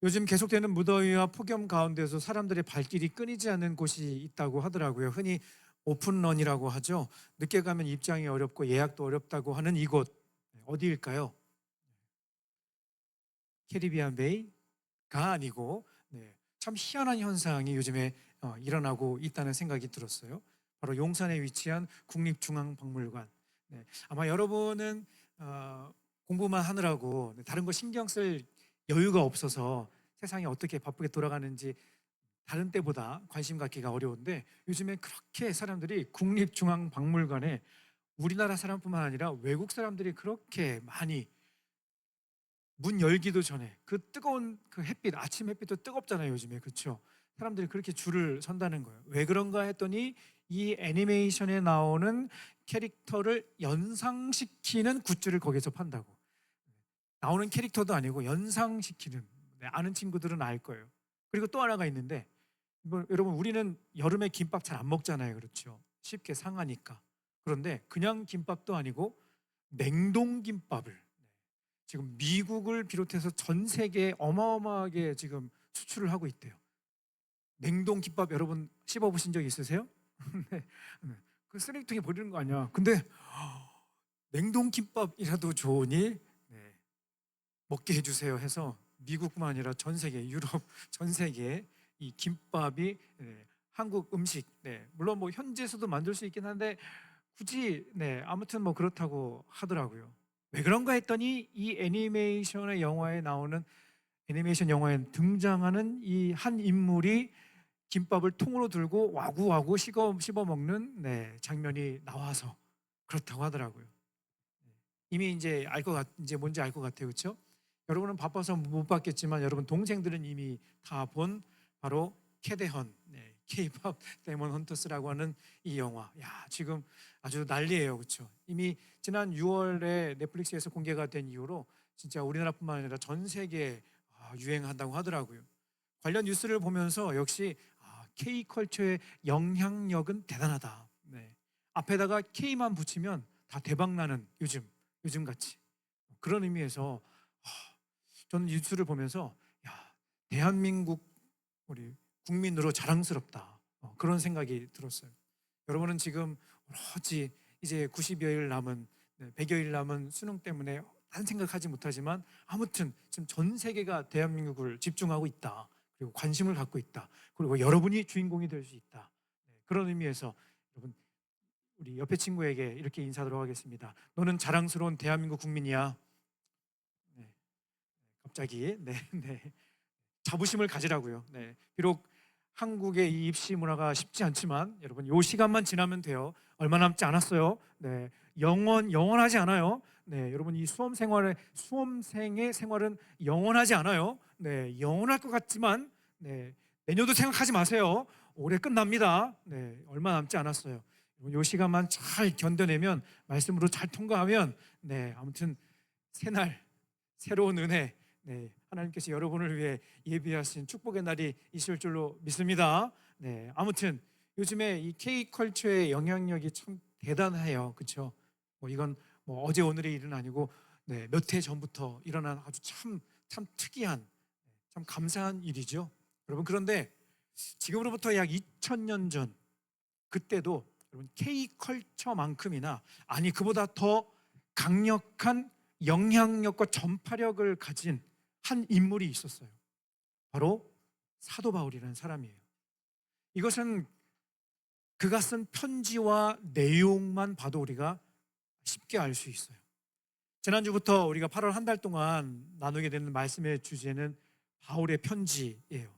요즘 계속되는 무더위와 폭염 가운데서 사람들의 발길이 끊이지 않는 곳이 있다고 하더라고요. 흔히 오픈런이라고 하죠. 늦게 가면 입장이 어렵고 예약도 어렵다고 하는 이곳 어디일까요? 캐리비안 베이가 아니고 참 희한한 현상이 요즘에 일어나고 있다는 생각이 들었어요. 바로 용산에 위치한 국립중앙박물관. 아마 여러분은 공부만 하느라고 다른 거 신경 쓸 여유가 없어서 세상이 어떻게 바쁘게 돌아가는지 다른 때보다 관심 갖기가 어려운데, 요즘에 그렇게 사람들이 국립중앙박물관에 우리나라 사람뿐만 아니라 외국 사람들이 그렇게 많이, 문 열기도 전에 그 뜨거운 그 햇빛, 아침 햇빛도 뜨겁잖아요 요즘에. 그렇죠? 사람들이 그렇게 줄을 선다는 거예요. 왜 그런가 했더니 이 애니메이션에 나오는 캐릭터를 연상시키는 굿즈를 거기서 판다고. 나오는 캐릭터도 아니고 연상시키는. 아는 친구들은 알 거예요. 그리고 또 하나가 있는데, 여러분, 우리는 여름에 김밥 잘 안 먹잖아요. 그렇죠? 쉽게 상하니까. 그런데 그냥 김밥도 아니고 냉동 김밥을 지금 미국을 비롯해서 전 세계에 어마어마하게 지금 수출을 하고 있대요. 냉동 김밥 여러분 씹어 보신 적 있으세요? 네. 네. 그 쓰레기통에 버리는 거 아니야. 근데 냉동 김밥이라도 좋으니 먹게 해주세요 해서 미국뿐만 아니라 전 세계, 유럽 전 세계에 이 김밥이 한국 음식, 물론 뭐 현지에서도 만들 수 있긴 한데 굳이, 아무튼 뭐 그렇다고 하더라고요. 왜 그런가 했더니 이 애니메이션의 영화에 나오는, 애니메이션 영화에 등장하는 이 한 인물이 김밥을 통으로 들고 와구와구 씹어 먹는 장면이 나와서 그렇다고 하더라고요. 이미 이제 이제 뭔지 알 것 같아요, 그렇죠? 여러분은 바빠서 못 봤겠지만 여러분 동생들은 이미 다 본, 바로 캐대헌, K-팝 데몬 헌터스라고 하는 이 영화. 야, 지금 아주 난리예요, 그렇죠? 이미 지난 6월에 넷플릭스에서 공개가 된 이후로 진짜 우리나라뿐만 아니라 전 세계에 유행한다고 하더라고요. 관련 뉴스를 보면서 역시 K-컬처의 영향력은 대단하다. 앞에다가 K만 붙이면 다 대박나는 요즘 같이. 그런 의미에서 저는 뉴스를 보면서 야, 대한민국 우리 국민으로 자랑스럽다. 그런 생각이 들었어요. 여러분은 지금 오로지 이제 90여일 남은, 100여일 남은 수능 때문에 딴 생각하지 못하지만 아무튼 지금 전 세계가 대한민국을 집중하고 있다. 그리고 관심을 갖고 있다. 그리고 여러분이 주인공이 될 수 있다. 그런 의미에서 여러분, 우리 옆에 친구에게 이렇게 인사드리도록 하겠습니다. 너는 자랑스러운 대한민국 국민이야. 네, 갑자기 자부심을 가지라고요. 비록 한국의 이 입시 문화가 쉽지 않지만 여러분, 요 시간만 지나면 돼요. 얼마 남지 않았어요. 영원하지 않아요. 여러분, 이 수험생의 생활은 영원하지 않아요. 영원할 것 같지만 내년도 생각하지 마세요. 올해 끝납니다. 얼마 남지 않았어요. 요 시간만 잘 견뎌내면, 말씀으로 잘 통과하면 아무튼 새날 새로운 은혜, 하나님께서 여러분을 위해 예비하신 축복의 날이 있을 줄로 믿습니다. 아무튼 요즘에 이 K컬처의 영향력이 참 대단해요. 그렇죠? 뭐 이건 뭐 어제 오늘의 일은 아니고 몇 해 전부터 일어난 아주 참 특이한, 참 감사한 일이죠. 여러분, 그런데 지금으로부터 약 2000년 전, 그때도 여러분 K컬처만큼이나, 아니 그보다 더 강력한 영향력과 전파력을 가진 한 인물이 있었어요. 바로 사도 바울이라는 사람이에요. 이것은 그가 쓴 편지와 내용만 봐도 우리가 쉽게 알 수 있어요. 지난주부터 우리가 8월 한 달 동안 나누게 되는 말씀의 주제는 바울의 편지예요.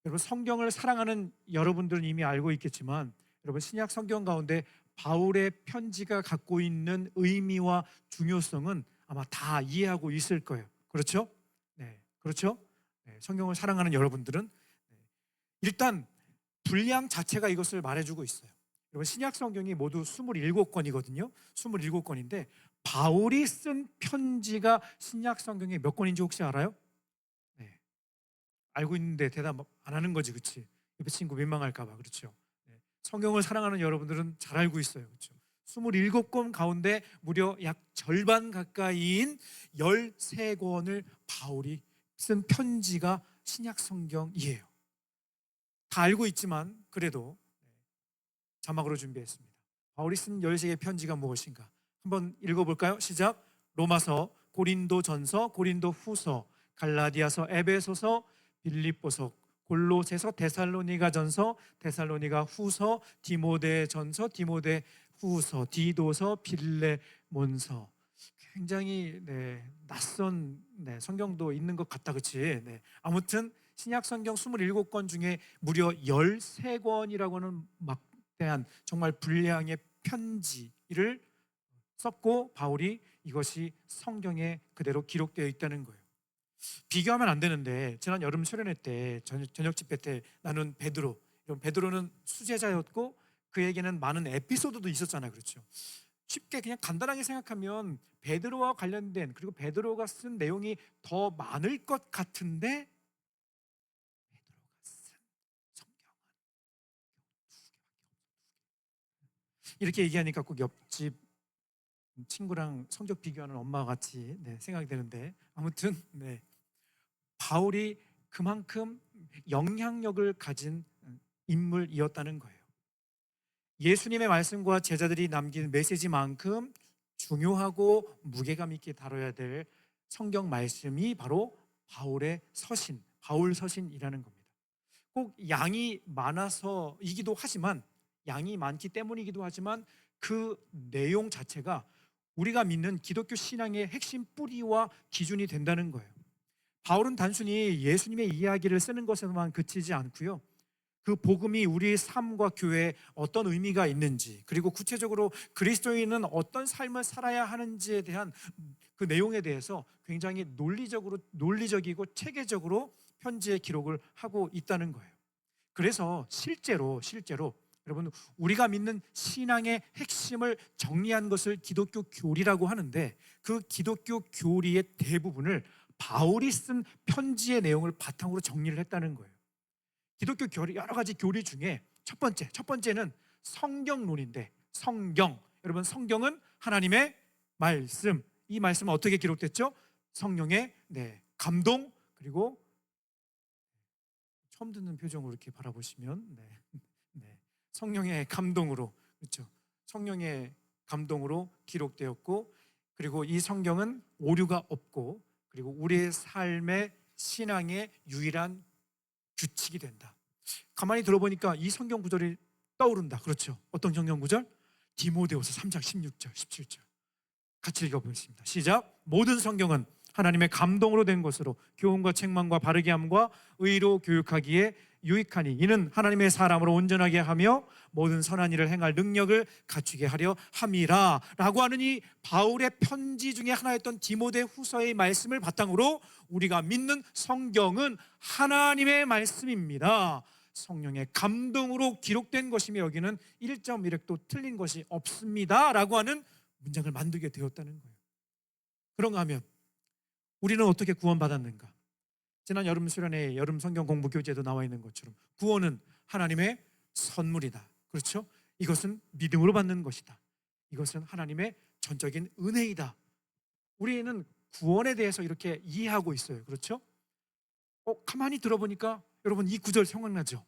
여러분, 성경을 사랑하는 여러분들은 이미 알고 있겠지만, 여러분, 신약 성경 가운데 바울의 편지가 갖고 있는 의미와 중요성은 아마 다 이해하고 있을 거예요. 그렇죠? 그렇죠? 성경을 사랑하는 여러분들은 일단 분량 자체가 이것을 말해주고 있어요. 여러분, 신약 성경이 모두 27권이거든요. 27권인데 바울이 쓴 편지가 신약 성경에 몇 권인지 혹시 알아요? 네. 알고 있는데 대답 안 하는 거지, 그렇지? 옆에 친구 민망할까 봐. 그렇죠? 성경을 사랑하는 여러분들은 잘 알고 있어요. 그렇죠? 27권 가운데 무려 약 절반 가까이인 13권을 바울이 쓴 편지가 신약 성경이에요. 다 알고 있지만 그래도 자막으로 준비했습니다. 바울이 쓴 13개의 편지가 무엇인가? 한번 읽어볼까요? 시작. 로마서, 고린도전서, 고린도후서, 갈라디아서, 에베소서, 빌립보서, 골로새서, 데살로니가전서, 데살로니가후서, 디모데전서, 디모데후서, 디도서, 빌레몬서. 굉장히 낯선 성경도 있는 것 같다, 그치? 아무튼 신약 성경 27권 중에 무려 13권이라고 하는 막대한 정말 분량의 편지를 썼고, 바울이 이것이 성경에 그대로 기록되어 있다는 거예요. 비교하면 안 되는데 지난 여름 수련회 때 저녁 집회 때 나눈 베드로, 베드로는 수제자였고 그에게는 많은 에피소드도 있었잖아요. 그렇죠? 쉽게 그냥 간단하게 생각하면 베드로와 관련된, 그리고 베드로가 쓴 내용이 더 많을 것 같은데 베드로가 쓴 성경은 이렇게 얘기하니까 꼭 옆집 친구랑 성적 비교하는 엄마 같이 생각이 되는데, 아무튼 바울이 그만큼 영향력을 가진 인물이었다는 거예요. 예수님의 말씀과 제자들이 남긴 메시지만큼 중요하고 무게감 있게 다뤄야 될 성경 말씀이 바로 바울의 서신, 바울 서신이라는 겁니다. 꼭 양이 많아서이기도 하지만, 양이 많기 때문이기도 하지만 그 내용 자체가 우리가 믿는 기독교 신앙의 핵심 뿌리와 기준이 된다는 거예요. 바울은 단순히 예수님의 이야기를 쓰는 것에만 그치지 않고요, 그 복음이 우리의 삶과 교회에 어떤 의미가 있는지, 그리고 구체적으로 그리스도인은 어떤 삶을 살아야 하는지에 대한 그 내용에 대해서 굉장히 논리적이고 체계적으로 편지에 기록을 하고 있다는 거예요. 그래서 실제로 여러분, 우리가 믿는 신앙의 핵심을 정리한 것을 기독교 교리라고 하는데, 그 기독교 교리의 대부분을 바울이 쓴 편지의 내용을 바탕으로 정리를 했다는 거예요. 기독교 교리, 여러 가지 교리 중에 첫 번째는 성경론인데, 여러분, 성경은 하나님의 말씀. 이 말씀은 어떻게 기록됐죠? 성령의 감동, 그리고 처음 듣는 표정으로 이렇게 바라보시면 성령의 감동으로, 그렇죠? 성령의 감동으로 기록되었고, 그리고 이 성경은 오류가 없고, 그리고 우리의 삶의 신앙의 유일한 규칙이 된다. 가만히 들어보니까 이 성경 구절이 떠오른다. 그렇죠? 어떤 성경 구절? 디모데후서 3장 16절, 17절. 같이 읽어보겠습니다. 시작. 모든 성경은 하나님의 감동으로 된 것으로 교훈과 책망과 바르게 함과 의로 교육하기에 유익하니 이는 하나님의 사람으로 온전하게 하며 모든 선한 일을 행할 능력을 갖추게 하려 함이라 라고 하는 이 바울의 편지 중에 하나였던 디모데후서의 말씀을 바탕으로 우리가 믿는 성경은 하나님의 말씀입니다. 성령의 감동으로 기록된 것이며 여기는 1.1획도 틀린 것이 없습니다 라고 하는 문장을 만들게 되었다는 거예요. 그런가 하면 우리는 어떻게 구원받았는가? 지난 여름 수련회 여름 성경 공부 교재에도 나와 있는 것처럼 구원은 하나님의 선물이다. 그렇죠? 이것은 믿음으로 받는 것이다. 이것은 하나님의 전적인 은혜이다. 우리는 구원에 대해서 이렇게 이해하고 있어요. 그렇죠? 가만히 들어보니까 여러분 이 구절 생각나죠?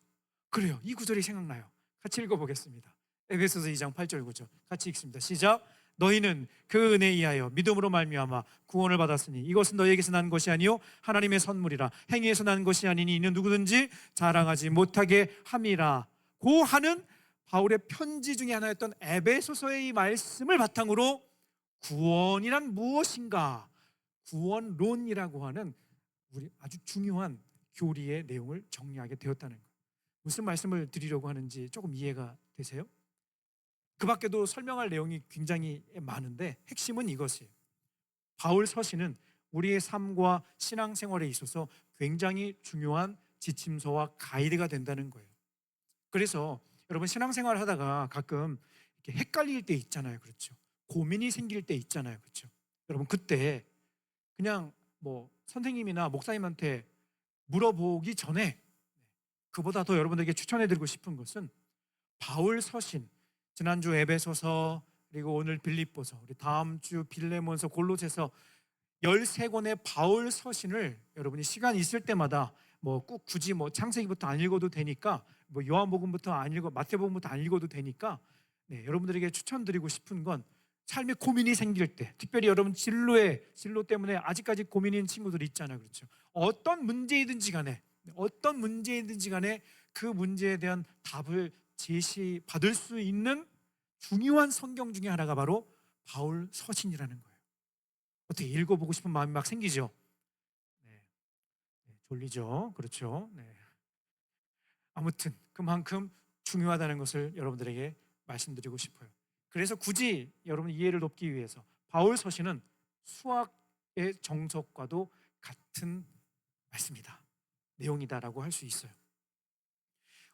그래요. 이 구절이 생각나요. 같이 읽어보겠습니다. 에베소서 2장 8절 9절 같이 읽습니다. 시작. 너희는 그 은혜에 의하여 믿음으로 말미암아 구원을 받았으니 이것은 너희에게서 난 것이 아니요 하나님의 선물이라. 행위에서 난 것이 아니니 이는 누구든지 자랑하지 못하게 함이라. 고 하는 바울의 편지 중에 하나였던 에베소서의 이 말씀을 바탕으로 구원이란 무엇인가, 구원론이라고 하는 우리 아주 중요한 교리의 내용을 정리하게 되었다는 거예요. 무슨 말씀을 드리려고 하는지 조금 이해가 되세요? 그 밖에도 설명할 내용이 굉장히 많은데 핵심은 이것이에요. 바울 서신은 우리의 삶과 신앙생활에 있어서 굉장히 중요한 지침서와 가이드가 된다는 거예요. 그래서 여러분 신앙생활 하다가 가끔 이렇게 헷갈릴 때 있잖아요. 그렇죠? 고민이 생길 때 있잖아요. 그렇죠? 여러분 그때 그냥 선생님이나 목사님한테 물어보기 전에 그보다 더 여러분들에게 추천해드리고 싶은 것은 바울 서신, 지난주 에베소서, 그리고 오늘 빌립보서, 우리 다음 주 빌레몬서, 골로새서, 13권의 바울 서신을 여러분이 시간 있을 때마다 뭐 꼭 굳이 뭐 창세기부터 안 읽어도 되니까, 뭐 요한복음부터 안 읽어 마태복음부터 안 읽어도 되니까, 여러분들에게 추천드리고 싶은 건, 삶에 고민이 생길 때, 특별히 여러분 진로 때문에 아직까지 고민인 친구들 있잖아요. 그렇죠? 어떤 문제이든지 간에 그 문제에 대한 답을 제시받을 수 있는 중요한 성경 중에 하나가 바로 바울 서신이라는 거예요. 어떻게 읽어보고 싶은 마음이 막 생기죠? 네. 졸리죠? 그렇죠? 네. 아무튼 그만큼 중요하다는 것을 여러분들에게 말씀드리고 싶어요. 그래서 굳이 여러분 이해를 돕기 위해서 바울 서신은 수학의 정석과도 같은 말씀이다, 내용이다라고 할 수 있어요.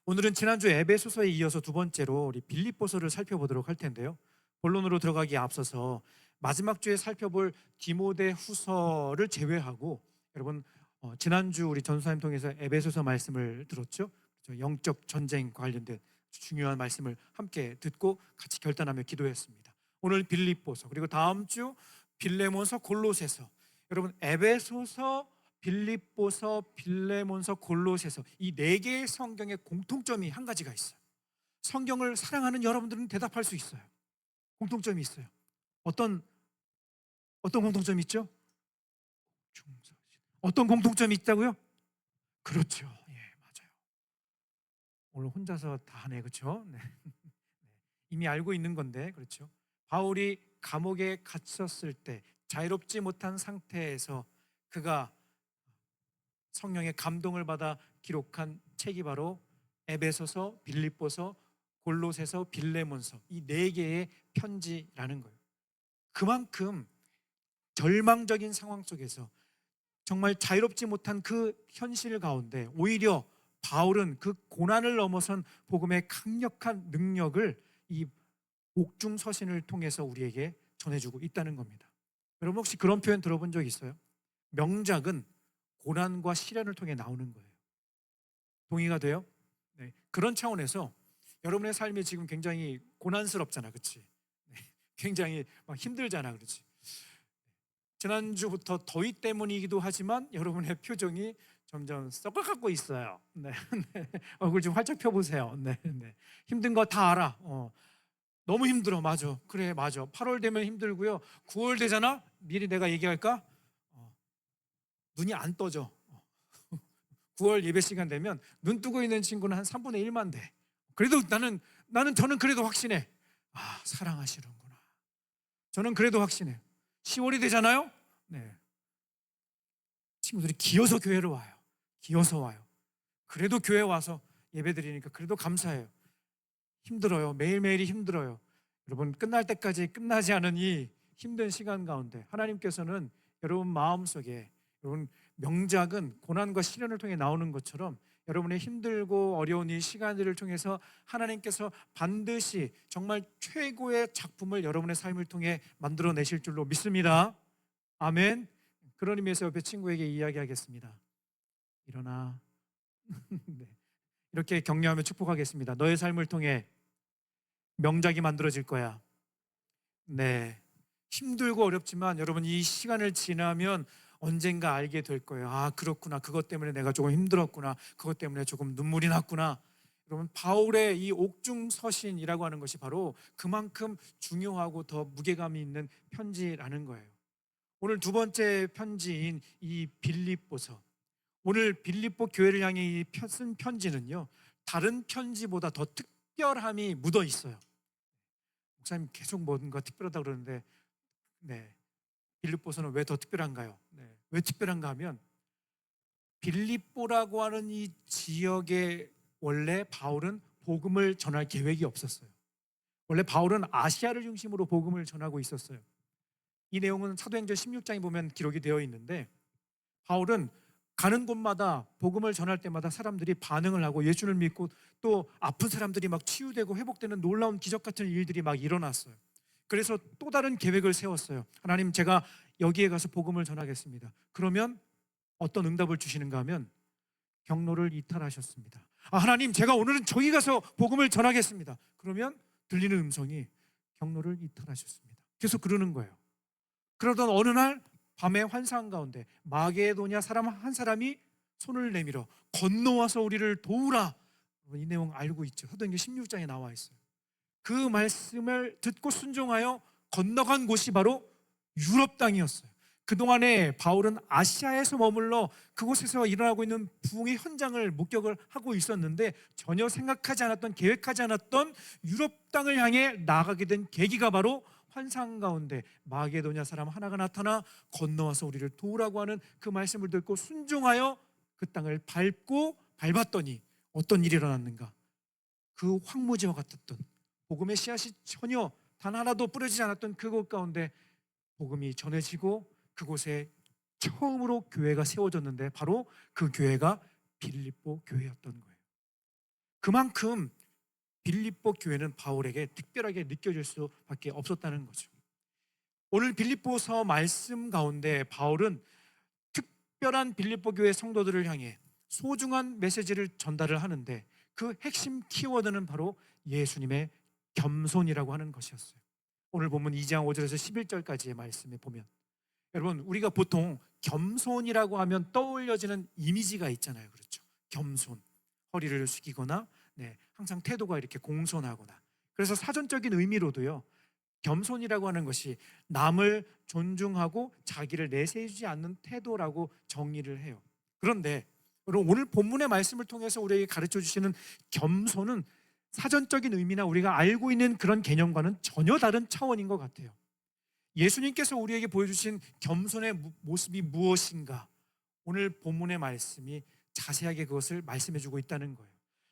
오늘은 지난주 에베소서에 이어서 두 번째로 우리 빌립보서를 살펴보도록 할 텐데요. 본론으로 들어가기에 앞서서 마지막 주에 살펴볼 디모데후서를 제외하고, 여러분 지난주 우리 전수사님 통해서 에베소서 말씀을 들었죠. 영적 전쟁 관련된 중요한 말씀을 함께 듣고 같이 결단하며 기도했습니다. 오늘 빌립보서, 그리고 다음 주 빌레몬서, 골로새서. 여러분 에베소서, 빌립보서, 빌레몬서, 골로새서, 이 네 개의 성경의 공통점이 한 가지가 있어요. 성경을 사랑하는 여러분들은 대답할 수 있어요. 공통점이 있어요. 어떤 공통점이 있죠? 어떤 공통점이 있다고요? 그렇죠. 예, 맞아요. 오늘 혼자서 다 하네, 그렇죠? 네. 이미 알고 있는 건데, 그렇죠? 바울이 감옥에 갇혔을 때 자유롭지 못한 상태에서 그가 성령의 감동을 받아 기록한 책이 바로 에베소서, 빌립보서, 골로새서, 빌레몬서, 이 네 개의 편지라는 거예요. 그만큼 절망적인 상황 속에서 정말 자유롭지 못한 그 현실 가운데 오히려 바울은 그 고난을 넘어선 복음의 강력한 능력을 이 옥중 서신을 통해서 우리에게 전해주고 있다는 겁니다. 여러분 혹시 그런 표현 들어본 적 있어요? 명작은 고난과 시련을 통해 나오는 거예요. 동의가 돼요? 네. 그런 차원에서 여러분의 삶이 지금 굉장히 고난스럽잖아, 그렇지? 네. 굉장히 막 힘들잖아, 그렇지? 지난주부터 더위 때문이기도 하지만 여러분의 표정이 점점 썩어가고 있어요. 네, 네. 얼굴 좀 활짝 펴보세요. 네, 네. 힘든 거 다 알아. 너무 힘들어. 맞아. 그래, 맞아. 8월 되면 힘들고요. 9월 되잖아. 미리 내가 얘기할까? 눈이 안 떠져. 9월 예배 시간 되면 눈 뜨고 있는 친구는 한 3분의 1만 돼. 그래도 저는 그래도 확신해. 아, 사랑하시는구나. 저는 그래도 확신해. 10월이 되잖아요. 네. 친구들이 기어서 교회로 와요. 기어서 와요. 그래도 교회 와서 예배 드리니까 그래도 감사해요. 힘들어요. 매일매일이 힘들어요. 여러분 끝날 때까지 끝나지 않은 이 힘든 시간 가운데 하나님께서는 여러분 마음속에, 여러분 명작은 고난과 시련을 통해 나오는 것처럼 여러분의 힘들고 어려운 이 시간들을 통해서 하나님께서 반드시 정말 최고의 작품을 여러분의 삶을 통해 만들어내실 줄로 믿습니다. 아멘. 그런 의미에서 옆에 친구에게 이야기하겠습니다. 일어나. 네. 이렇게 격려하며 축복하겠습니다. 너의 삶을 통해 명작이 만들어질 거야. 네. 힘들고 어렵지만 여러분 이 시간을 지나면 언젠가 알게 될 거예요. 아, 그렇구나. 그것 때문에 내가 조금 힘들었구나. 그것 때문에 조금 눈물이 났구나. 여러분 바울의 이 옥중 서신이라고 하는 것이 바로 그만큼 중요하고 더 무게감이 있는 편지라는 거예요. 오늘 두 번째 편지인 이 빌립보서, 오늘 빌립보 교회를 향해 쓴 편지는요, 다른 편지보다 더 특별함이 묻어 있어요. 목사님 계속 뭔가 특별하다 그러는데, 네, 빌립보서는 왜 더 특별한가요? 네, 왜 특별한가 하면 빌립보라고 하는 이 지역에 원래 바울은 복음을 전할 계획이 없었어요. 원래 바울은 아시아를 중심으로 복음을 전하고 있었어요. 이 내용은 사도행전 16장에 보면 기록이 되어 있는데, 바울은 가는 곳마다 복음을 전할 때마다 사람들이 반응을 하고 예수를 믿고 또 아픈 사람들이 막 치유되고 회복되는 놀라운 기적 같은 일들이 막 일어났어요. 그래서 또 다른 계획을 세웠어요. 하나님, 제가 여기에 가서 복음을 전하겠습니다. 그러면 어떤 응답을 주시는가 하면 경로를 이탈하셨습니다. 아, 하나님, 제가 오늘은 저기 가서 복음을 전하겠습니다. 그러면 들리는 음성이 경로를 이탈하셨습니다. 계속 그러는 거예요. 그러던 어느 날 밤의 환상 가운데 마게도냐 사람 한 사람이 손을 내밀어 건너와서 우리를 도우라. 이 내용 알고 있죠. 사도행전 16장에 나와 있어요. 그 말씀을 듣고 순종하여 건너간 곳이 바로 유럽 땅이었어요. 그동안에 바울은 아시아에서 머물러 그곳에서 일어나고 있는 부흥의 현장을 목격을 하고 있었는데 전혀 생각하지 않았던, 계획하지 않았던 유럽 땅을 향해 나아가게 된 계기가 바로 환상 가운데 마게도냐 사람 하나가 나타나 건너와서 우리를 도우라고 하는 그 말씀을 듣고 순종하여 그 땅을 밟았더니 어떤 일이 일어났는가? 그 황무지와 같았던 복음의 씨앗이 전혀 단 하나도 뿌려지지 않았던 그곳 가운데 복음이 전해지고 그곳에 처음으로 교회가 세워졌는데 바로 그 교회가 빌립보 교회였던 거예요. 그만큼 빌립보 교회는 바울에게 특별하게 느껴질 수밖에 없었다는 거죠. 오늘 빌립보서 말씀 가운데 바울은 특별한 빌립보 교회 성도들을 향해 소중한 메시지를 전달을 하는데 그 핵심 키워드는 바로 예수님의 겸손이라고 하는 것이었어요. 오늘 본문 2장 5절에서 11절까지의 말씀에 보면 여러분, 우리가 보통 겸손이라고 하면 떠올려지는 이미지가 있잖아요. 그렇죠? 겸손, 허리를 숙이거나 항상 태도가 이렇게 공손하거나. 그래서 사전적인 의미로도요, 겸손이라고 하는 것이 남을 존중하고 자기를 내세우지 않는 태도라고 정의를 해요. 그런데 여러분, 오늘 본문의 말씀을 통해서 우리에게 가르쳐 주시는 겸손은 사전적인 의미나 우리가 알고 있는 그런 개념과는 전혀 다른 차원인 것 같아요. 예수님께서 우리에게 보여주신 겸손의 모습이 무엇인가? 오늘 본문의 말씀이 자세하게 그것을 말씀해주고 있다는 거예요.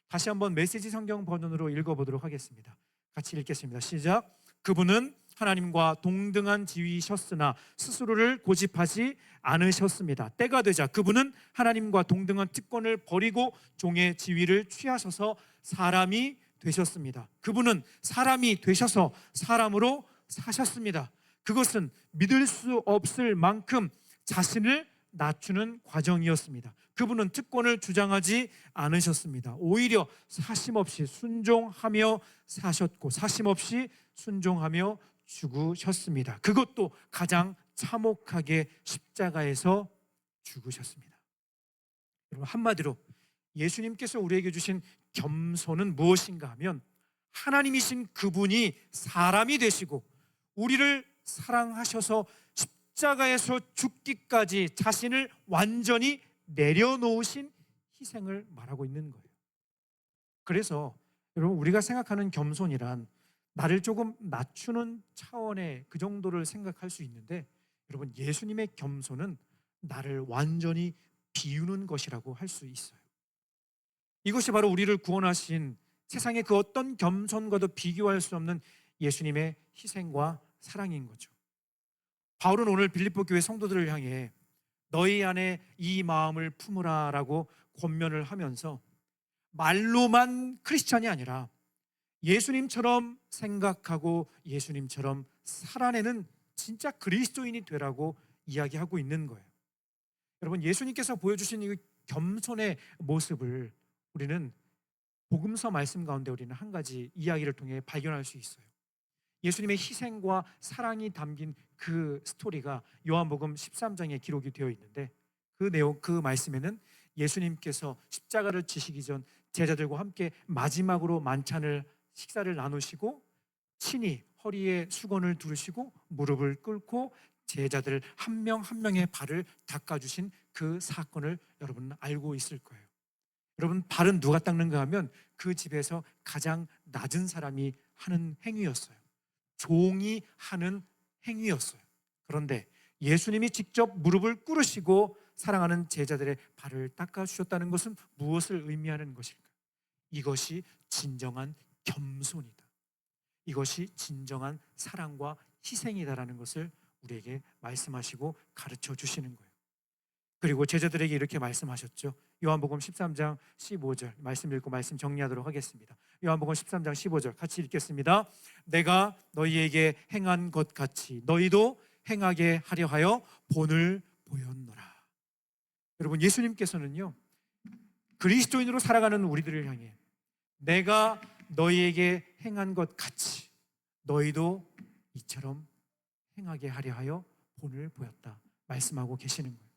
다시 한번 메시지 성경 버전으로 읽어보도록 하겠습니다. 같이 읽겠습니다. 시작. 그분은 하나님과 동등한 지위셨으나 스스로를 고집하지 않으셨습니다. 때가 되자 그분은 하나님과 동등한 특권을 버리고 종의 지위를 취하셔서 사람이 되셨습니다. 그분은 사람이 되셔서 사람으로 사셨습니다. 그것은 믿을 수 없을 만큼 자신을 낮추는 과정이었습니다. 그분은 특권을 주장하지 않으셨습니다. 오히려 사심없이 순종하며 사셨고 사심없이 순종하며 죽으셨습니다. 그것도 가장 참혹하게 십자가에서 죽으셨습니다. 여러분, 한마디로 예수님께서 우리에게 주신 겸손은 무엇인가 하면 하나님이신 그분이 사람이 되시고 우리를 사랑하셔서 십자가에서 죽기까지 자신을 완전히 내려놓으신 희생을 말하고 있는 거예요. 그래서 여러분, 우리가 생각하는 겸손이란 나를 조금 낮추는 차원의 그 정도를 생각할 수 있는데 여러분, 예수님의 겸손은 나를 완전히 비우는 것이라고 할 수 있어요. 이것이 바로 우리를 구원하신 세상의 그 어떤 겸손과도 비교할 수 없는 예수님의 희생과 사랑인 거죠. 바울은 오늘 빌립보 교회 성도들을 향해 너희 안에 이 마음을 품으라라고 권면을 하면서 말로만 크리스찬이 아니라 예수님처럼 생각하고 예수님처럼 살아내는 진짜 그리스도인이 되라고 이야기하고 있는 거예요. 여러분, 예수님께서 보여주신 이 겸손의 모습을 우리는 복음서 말씀 가운데 우리는 한 가지 이야기를 통해 발견할 수 있어요. 예수님의 희생과 사랑이 담긴 그 스토리가 요한복음 13장에 기록이 되어 있는데 그 내용, 그 말씀에는 예수님께서 십자가를 지시기 전 제자들과 함께 마지막으로 만찬을 식사를 나누시고 친히 허리에 수건을 두르시고 무릎을 꿇고 제자들 한 명 한 명의 발을 닦아주신 그 사건을 여러분은 알고 있을 거예요. 여러분, 발은 누가 닦는가 하면 그 집에서 가장 낮은 사람이 하는 행위였어요. 종이 하는 행위였어요. 그런데 예수님이 직접 무릎을 꿇으시고 사랑하는 제자들의 발을 닦아주셨다는 것은 무엇을 의미하는 것일까? 이것이 진정한 겸손이다. 이것이 진정한 사랑과 희생이다라는 것을 우리에게 말씀하시고 가르쳐 주시는 거예요. 그리고 제자들에게 이렇게 말씀하셨죠. 요한복음 13장 15절 말씀 읽고 말씀 정리하도록 하겠습니다. 요한복음 13장 15절 같이 읽겠습니다. 내가 너희에게 행한 것 같이 너희도 행하게 하려 하여 본을 보였노라. 여러분, 예수님께서는요, 그리스도인으로 살아가는 우리들을 향해 내가 너희에게 행한 것 같이 너희도 이처럼 행하게 하려 하여 본을 보였다 말씀하고 계시는 거예요.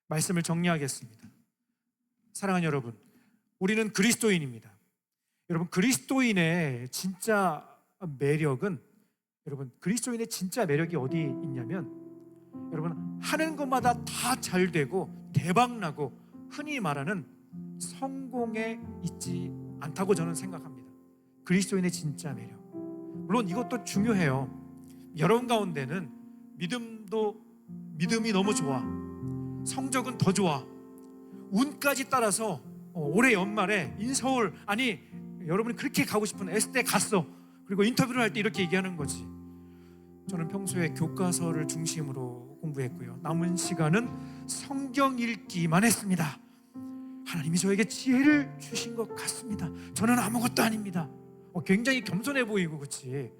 말씀을 정리하겠습니다. 사랑하는 여러분, 우리는 그리스도인입니다. 여러분, 그리스도인의 진짜 매력은, 여러분, 그리스도인의 진짜 매력이 어디 있냐면, 여러분, 하는 것마다 다 잘 되고 대박나고 흔히 말하는 성공에 있지 않다고 저는 생각합니다. 그리스도인의 진짜 매력, 물론 이것도 중요해요. 여러분 가운데는 믿음이 너무 좋아, 성적은 더 좋아, 운까지 따라서 올해 연말에 인서울, 아니 여러분이 그렇게 가고 싶은 S대 갔어. 그리고 인터뷰를 할 때 이렇게 얘기하는 거지. 저는 평소에 교과서를 중심으로 공부했고요, 남은 시간은 성경 읽기만 했습니다. 하나님이 저에게 지혜를 주신 것 같습니다. 저는 아무것도 아닙니다. 굉장히 겸손해 보이고, 그렇지?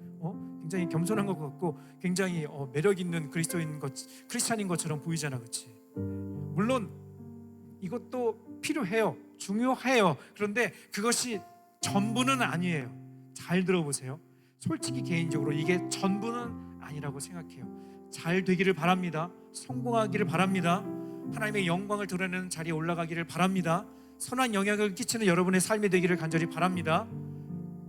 굉장히 겸손한 것 같고 굉장히 매력 있는 크리스찬인 것처럼 보이잖아, 그렇지? 물론 이것도 필요해요, 중요해요. 그런데 그것이 전부는 아니에요. 잘 들어보세요. 솔직히 개인적으로 이게 전부는 아니라고 생각해요. 잘 되기를 바랍니다. 성공하기를 바랍니다. 하나님의 영광을 드러내는 자리에 올라가기를 바랍니다. 선한 영향을 끼치는 여러분의 삶이 되기를 간절히 바랍니다.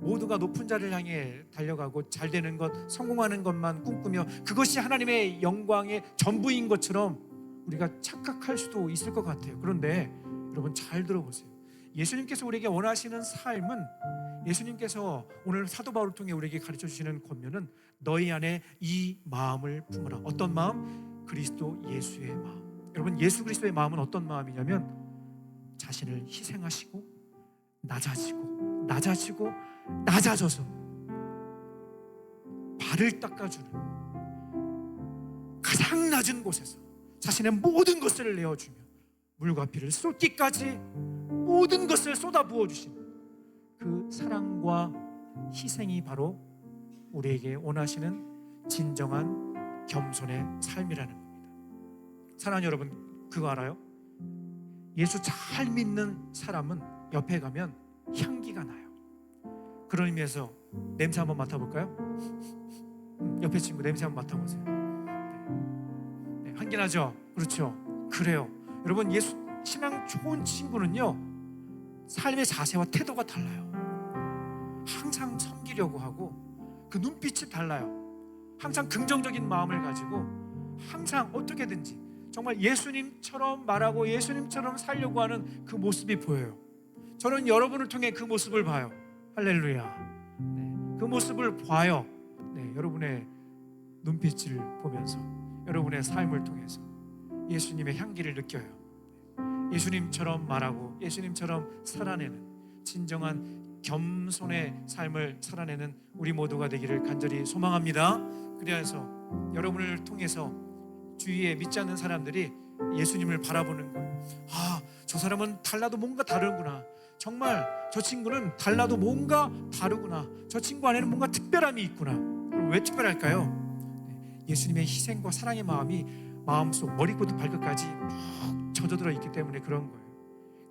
모두가 높은 자리를 향해 달려가고 잘 되는 것, 성공하는 것만 꿈꾸며 그것이 하나님의 영광의 전부인 것처럼 우리가 착각할 수도 있을 것 같아요. 그런데 여러분, 잘 들어보세요. 예수님께서 우리에게 원하시는 삶은, 예수님께서 오늘 사도 바울을 통해 우리에게 가르쳐 주시는 권면은 너희 안에 이 마음을 품으라. 어떤 마음? 그리스도 예수의 마음. 여러분, 예수 그리스도의 마음은 어떤 마음이냐면 자신을 희생하시고 낮아지고 낮아져서 발을 닦아주는, 가장 낮은 곳에서 자신의 모든 것을 내어주며 물과 피를 쏟기까지 모든 것을 쏟아 부어주신 그 사랑과 희생이 바로 우리에게 원하시는 진정한 겸손의 삶이라는 겁니다. 사랑하는 여러분, 그거 알아요? 예수 잘 믿는 사람은 옆에 가면 향기가 나요. 그런 의미에서 냄새 한번 맡아볼까요? 옆에 친구 냄새 한번 맡아보세요. 네, 향기 나죠? 그렇죠? 그래요. 여러분, 예수 신앙 좋은 친구는요, 삶의 자세와 태도가 달라요. 항상 섬기려고 하고 그 눈빛이 달라요. 항상 긍정적인 마음을 가지고 항상 어떻게든지 정말 예수님처럼 말하고 예수님처럼 살려고 하는 그 모습이 보여요. 저는 여러분을 통해 그 모습을 봐요. 할렐루야. 네, 그 모습을 봐요. 네, 여러분의 눈빛을 보면서, 여러분의 삶을 통해서 예수님의 향기를 느껴요. 예수님처럼 말하고 예수님처럼 살아내는 진정한 겸손의 삶을 살아내는 우리 모두가 되기를 간절히 소망합니다. 그래서 여러분을 통해서 주위에 믿지 않는 사람들이 예수님을 바라보는 거예요. 아, 저 사람은 달라도 뭔가 다르구나. 정말 저 친구는 달라도 뭔가 다르구나. 저 친구 안에는 뭔가 특별함이 있구나. 그럼 왜 특별할까요? 예수님의 희생과 사랑의 마음이 마음속 머리부터 발끝까지 푹 젖어들어 있기 때문에 그런 거예요.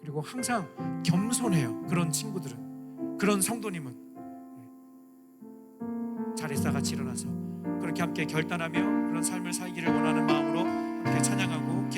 그리고 항상 겸손해요. 그런 친구들은, 그런 성도님은 자리사같이 일어나서 그렇게 함께 결단하며 그런 삶을 살기를 원하는 마음으로 함께 찬양하고